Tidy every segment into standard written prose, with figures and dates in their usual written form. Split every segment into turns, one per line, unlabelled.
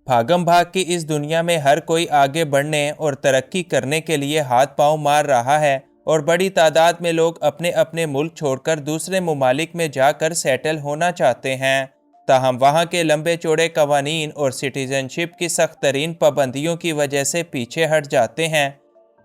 भागम भाग की इस दुनिया में हर कोई आगे बढ़ने और तरक्की करने के लिए हाथ पांव मार रहा है और बड़ी तादाद में लोग अपने अपने मुल्क छोड़कर दूसरे ममालिक में जाकर सेटल होना चाहते हैं। ताहम वहाँ के लंबे चौड़े कवानीन और सिटीजनशिप की सख्त तरीन पाबंदियों की वजह से पीछे हट जाते हैं।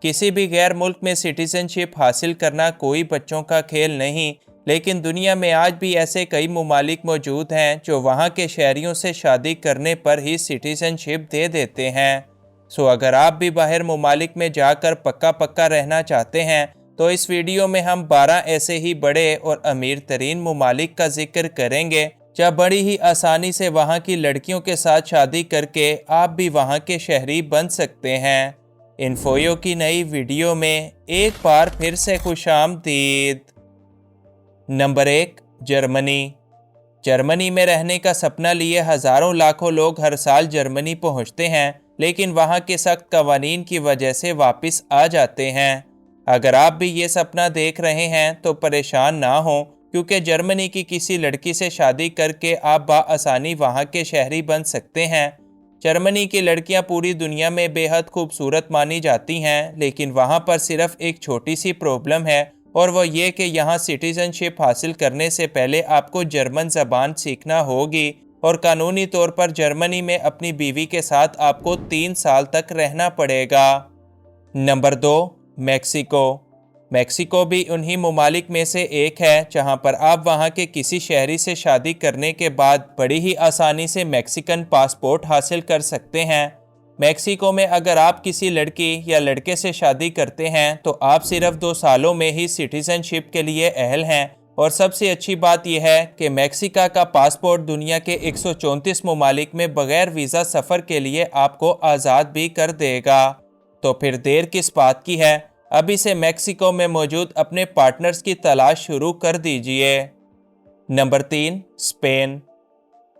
किसी भी गैर मुल्क में सिटीजनशिप हासिल करना कोई बच्चों का खेल नहीं, लेकिन दुनिया में आज भी ऐसे कई ममालिक मौजूद हैं जो वहाँ के शहरियों से शादी करने पर ही सिटीजनशिप दे देते हैं। सो अगर आप भी बाहर ममालिक में जाकर पक्का पक्का रहना चाहते हैं तो इस वीडियो में हम 12 ऐसे ही बड़े और अमीर तरीन ममालिक का जिक्र करेंगे जहाँ बड़ी ही आसानी से वहाँ की लड़कियों के साथ शादी करके आप भी वहाँ के शहरी बन सकते हैं। इन्फोयो की नई वीडियो में एक बार फिर से खुशामदीद। Number 1, Germany. जर्मनी में रहने का सपना लिए हज़ारों लाखों लोग हर साल जर्मनी पहुंचते हैं, लेकिन वहां के सख्त कवानीन की वजह से वापस आ जाते हैं। अगर आप भी ये सपना देख रहे हैं तो परेशान ना हो, क्योंकि जर्मनी की किसी लड़की से शादी करके आप बाआसानी वहां के शहरी बन सकते हैं। जर्मनी की लड़कियां पूरी दुनिया में बेहद खूबसूरत मानी जाती हैं, लेकिन वहां पर सिर्फ एक छोटी सी प्रॉब्लम है और वो ये कि यहाँ सिटीजनशिप हासिल करने से पहले आपको जर्मन ज़बान सीखना होगी और कानूनी तौर पर जर्मनी में अपनी बीवी के साथ आपको 3 साल तक रहना पड़ेगा। Number 2, Mexico. मेक्सिको भी उन्हीं ममालिक में से एक है जहाँ पर आप वहाँ के किसी शहरी से शादी करने के बाद बड़ी ही आसानी से मैक्सिकन पासपोर्ट हासिल कर सकते हैं। मेक्सिको में अगर आप किसी लड़की या लड़के से शादी करते हैं तो आप सिर्फ 2 सालों में ही सिटीजनशिप के लिए अहल हैं। और सबसे अच्छी बात यह है कि मेक्सिका का पासपोर्ट दुनिया के 134 ममालिक में बगैर वीज़ा सफ़र के लिए आपको आज़ाद भी कर देगा। तो फिर देर किस बात की है, अभी से मेक्सिको में मौजूद अपने पार्टनर्स की तलाश शुरू कर दीजिए। Number 3, Spain.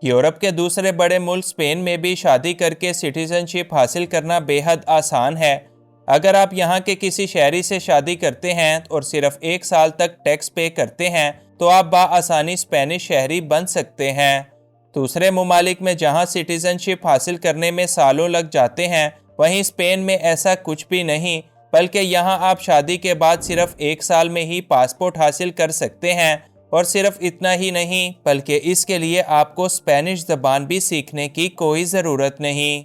यूरोप के दूसरे बड़े मुल्क स्पेन में भी शादी करके सिटीजनशिप हासिल करना बेहद आसान है। अगर आप यहाँ के किसी शहरी से शादी करते हैं और सिर्फ 1 साल तक टैक्स पे करते हैं तो आप बाआसानी स्पेनिश शहरी बन सकते हैं। दूसरे ममालिक में जहाँ सिटीजनशिप हासिल करने में सालों लग जाते हैं, वहीं स्पेन में ऐसा कुछ भी नहीं, बल्कि यहाँ आप शादी के बाद सिर्फ 1 साल में ही पासपोर्ट हासिल कर सकते हैं। और सिर्फ इतना ही नहीं, बल्कि इसके लिए आपको स्पेनिश ज़बान भी सीखने की कोई ज़रूरत नहीं।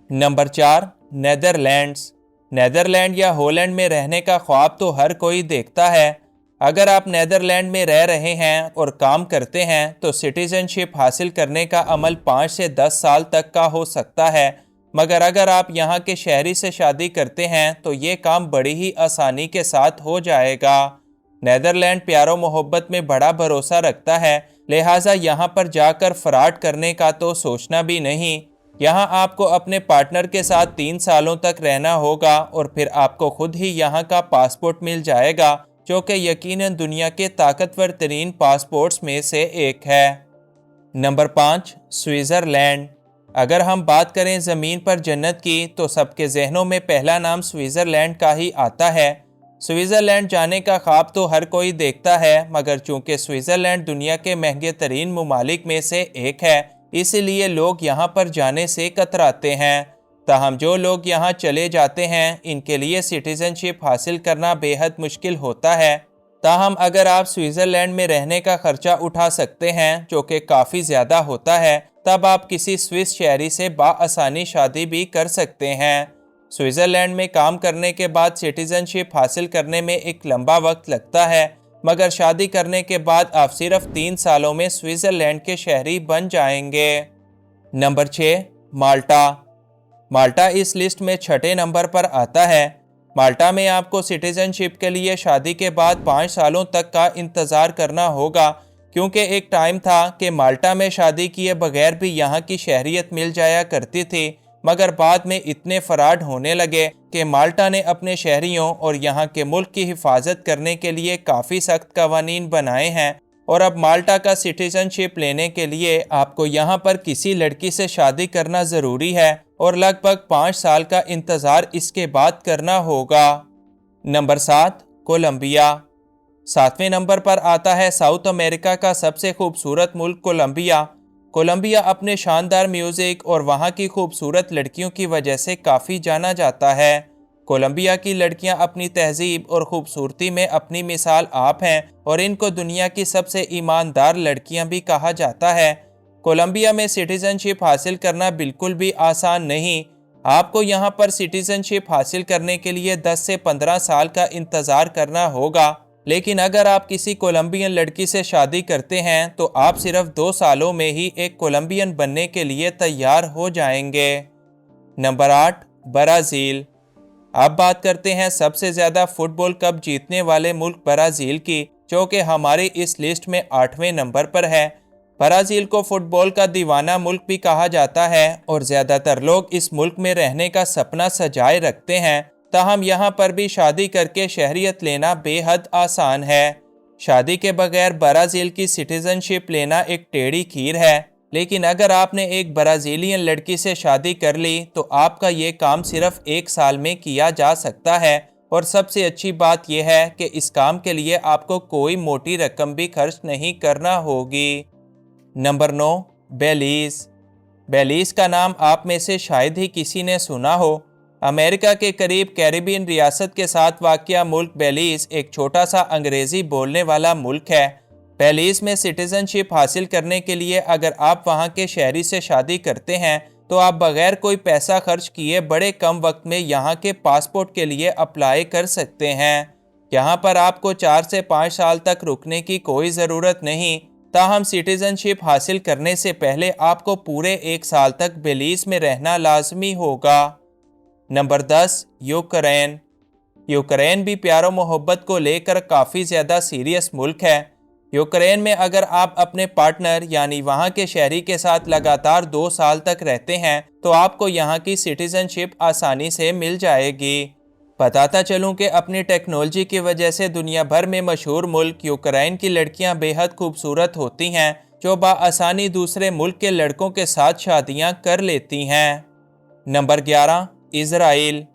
Number 4, Netherlands. नेदरलैंड या हॉलैंड में रहने का ख्वाब तो हर कोई देखता है। अगर आप नेदरलैंड में रह रहे हैं और काम करते हैं तो सिटीजनशिप हासिल करने का अमल 5 से 10 साल तक का हो सकता है, मगर अगर आप यहाँ के शहरी से शादी करते हैं तो ये काम बड़ी ही आसानी के साथ हो जाएगा। नेदरलैंड प्यारो मोहब्बत में बड़ा भरोसा रखता है, लिहाजा यहाँ पर जाकर फ्रॉड करने का तो सोचना भी नहीं। यहाँ आपको अपने पार्टनर के साथ 3 सालों तक रहना होगा और फिर आपको खुद ही यहाँ का पासपोर्ट मिल जाएगा, जो कि यकीनन दुनिया के ताकतवर तरीन पासपोर्ट्स में से एक है। Number 5, Switzerland. अगर हम बात करें ज़मीन पर जन्नत की तो सबके जहनों में पहला नाम स्विट्ज़रलैंड का ही आता है। स्विट्ज़रलैंड जाने का ख्वाब तो हर कोई देखता है, मगर चूंकि स्विट्ज़रलैंड दुनिया के महंगे तरीन ममालिक में से एक है, इसलिए लोग यहाँ पर जाने से कतराते हैं। ताहम जो लोग यहाँ चले जाते हैं इनके लिए सिटीजनशिप हासिल करना बेहद मुश्किल होता है। ताहम अगर आप स्विट्ज़रलैंड में रहने का खर्चा उठा सकते हैं, जो कि काफ़ी ज़्यादा होता है, तब आप किसी स्विस शहरी से बाआसानी शादी भी कर सकते हैं। स्विट्ज़रलैंड में काम करने के बाद सिटीजनशिप हासिल करने में एक लंबा वक्त लगता है, मगर शादी करने के बाद आप सिर्फ 3 सालों में स्विट्ज़रलैंड के शहरी बन जाएंगे। नंबर 6, माल्टा। माल्टा इस लिस्ट में 6ठे नंबर पर आता है। माल्टा में आपको सिटीजनशिप के लिए शादी के बाद 5 सालों तक का इंतज़ार करना होगा, क्योंकि एक टाइम था कि माल्टा में शादी किए बगैर भी यहाँ की शहरियत मिल जाया करती थी, मगर बाद में इतने फ्रॉड होने लगे कि माल्टा ने अपने शहरियों और यहाँ के मुल्क की हिफाजत करने के लिए काफ़ी सख्त कवानीन बनाए हैं। और अब माल्टा का सिटीजनशिप लेने के लिए आपको यहाँ पर किसी लड़की से शादी करना ज़रूरी है और लगभग 5 साल का इंतज़ार इसके बाद करना होगा। Number 7, Colombia. 7वें नंबर पर आता है साउथ अमेरिका का सबसे खूबसूरत मुल्क कोलंबिया। कोलंबिया अपने शानदार म्यूज़िक और वहाँ की खूबसूरत लड़कियों की वजह से काफ़ी जाना जाता है। कोलंबिया की लड़कियाँ अपनी तहजीब और खूबसूरती में अपनी मिसाल आप हैं और इनको दुनिया की सबसे ईमानदार लड़कियाँ भी कहा जाता है। कोलंबिया में सिटीजनशिप हासिल करना बिल्कुल भी आसान नहीं। आपको यहाँ पर सिटीजनशिप हासिल करने के लिए 10 से 15 साल का इंतज़ार करना होगा, लेकिन अगर आप किसी कोलंबियन लड़की से शादी करते हैं तो आप सिर्फ 2 सालों में ही एक कोलंबियन बनने के लिए तैयार हो जाएंगे। Number 8, Brazil. अब बात करते हैं सबसे ज़्यादा फुटबॉल कप जीतने वाले मुल्क ब्राज़ील की, जो कि हमारी इस लिस्ट में 8वें नंबर पर है। ब्राज़ील को फुटबॉल का दीवाना मुल्क भी कहा जाता है और ज़्यादातर लोग इस मुल्क में रहने का सपना सजाए रखते हैं। ताहम यहाँ पर भी शादी करके शहरियत लेना बेहद आसान है। शादी के बगैर ब्राज़ील की सिटीजनशिप लेना एक टेढ़ी खीर है, लेकिन अगर आपने एक ब्राज़ीलियन लड़की से शादी कर ली तो आपका ये काम सिर्फ 1 साल में किया जा सकता है। और सबसे अच्छी बात यह है कि इस काम के लिए आपको कोई मोटी रकम भी खर्च नहीं करना होगी। Number 9, Belize. बेलीज़ का नाम आप में से शायद ही किसी ने सुना हो। अमेरिका के करीब कैरिबियन रियासत के साथ वाक़या मुल्क बेलीज़ एक छोटा सा अंग्रेज़ी बोलने वाला मुल्क है। बेलीज़ में सिटीज़नशिप हासिल करने के लिए अगर आप वहां के शहरी से शादी करते हैं तो आप बगैर कोई पैसा खर्च किए बड़े कम वक्त में यहां के पासपोर्ट के लिए अप्लाई कर सकते हैं। यहां पर आपको 4 से 5 साल तक रुकने की कोई ज़रूरत नहीं। ताहम सिटीज़नशिप हासिल करने से पहले आपको पूरे 1 साल तक बेलीज़ में रहना लाजमी होगा। Number 10, Ukraine. यूक्रेन भी प्यारो मोहब्बत को लेकर काफ़ी ज़्यादा सीरियस मुल्क है। यूक्रेन में अगर आप अपने पार्टनर यानी वहाँ के शहरी के साथ लगातार 2 साल तक रहते हैं तो आपको यहाँ की सिटीज़नशिप आसानी से मिल जाएगी। बताता चलूँ कि अपनी टेक्नोलॉजी की वजह से दुनिया भर में मशहूर मुल्क यूक्रेन की लड़कियाँ बेहद खूबसूरत होती हैं, जो बाआसानी दूसरे मुल्क के लड़कों के साथ शादियाँ कर लेती हैं। Number 11, Israel.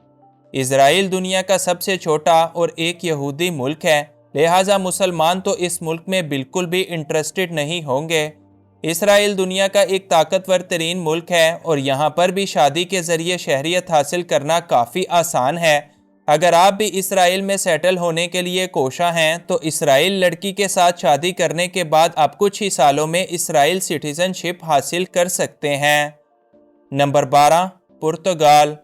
इज़राइल दुनिया का सबसे छोटा और एक यहूदी मुल्क है, लिहाजा मुसलमान तो इस मुल्क में बिल्कुल भी इंटरेस्टेड नहीं होंगे। इज़राइल दुनिया का एक ताकतवर तरीन मुल्क है और यहाँ पर भी शादी के ज़रिए शहरियत हासिल करना काफ़ी आसान है। अगर आप भी इज़राइल में सेटल होने के लिए कोशा हैं तो इज़राइल लड़की के साथ शादी करने के बाद आप कुछ ही सालों में इज़राइल सिटीज़नशिप हासिल कर सकते हैं। नंबर 12, पुर्तगाल।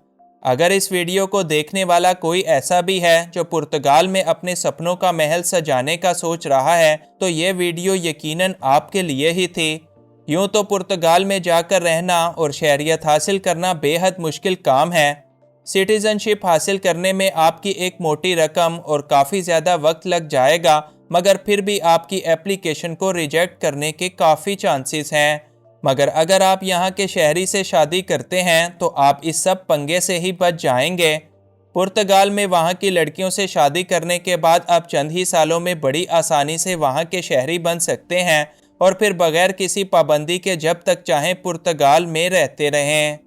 अगर इस वीडियो को देखने वाला कोई ऐसा भी है जो पुर्तगाल में अपने सपनों का महल सजाने का सोच रहा है तो ये वीडियो यकीनन आपके लिए ही थी। यूँ तो पुर्तगाल में जाकर रहना और शहरियत हासिल करना बेहद मुश्किल काम है। सिटीज़नशिप हासिल करने में आपकी एक मोटी रकम और काफ़ी ज़्यादा वक्त लग जाएगा, मगर फिर भी आपकी एप्लीकेशन को रिजेक्ट करने के काफ़ी चांसेस हैं। मगर अगर आप यहाँ के शहरी से शादी करते हैं तो आप इस सब पंगे से ही बच जाएंगे। पुर्तगाल में वहाँ की लड़कियों से शादी करने के बाद आप चंद ही सालों में बड़ी आसानी से वहाँ के शहरी बन सकते हैं और फिर बगैर किसी पाबंदी के जब तक चाहें पुर्तगाल में रहते रहें।